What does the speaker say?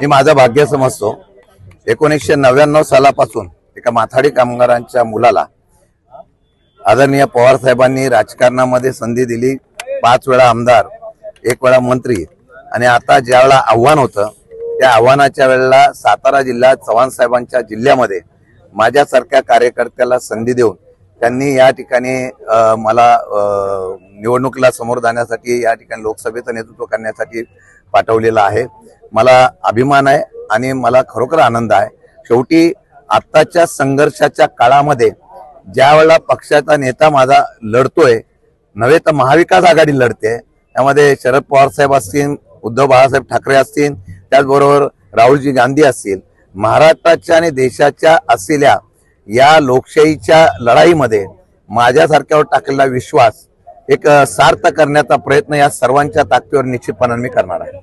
मी माझं भाग्य समजतो। 1999 सालापासून एका माथाडी कामगारांच्या मुलाला आदरणीय पवार साहेबांनी राजकारणामध्ये संधी दिली। 5 वेळा आमदार, 1 वेळा मंत्री आणि आता ज्या वेळेला आव्हान होतं त्या आव्हानाच्या वेळेला सातारा जिल्ह्यात चव्हाण साहेबांच्या जिल्ह्यामध्ये माझ्यासारख्या कार्यकर्त्याला संधी देऊन त्यांनी या ठिकाणी मला निवडणुकीला समोर जाण्यासाठी या ठिकाणी लोकसभेचं नेतृत्व करण्यासाठी पाठवलेलं आहे। मला अभिमान आहे आणि मला खरोखर आनंद आहे। शेवटी आत्ताच्या संघर्षाच्या काळामध्ये ज्या वेळेला पक्षाचा नेता माझा लढतोय नव्हे तर महाविकास आघाडी लढते, त्यामध्ये शरद पवार साहेब असतील, उद्धव बाळासाहेब ठाकरे असतील, त्याचबरोबर राहुलजी गांधी असतील, महाराष्ट्राच्या आणि देशाच्या असलेल्या या लोकशाहीच्या लढाईमध्ये माझ्यासारख्यावर टाकलेला विश्वास एक सार्थ करण्याचा प्रयत्न या सर्वांच्या ताकदीवर निश्चितपणे मी करणार आहे।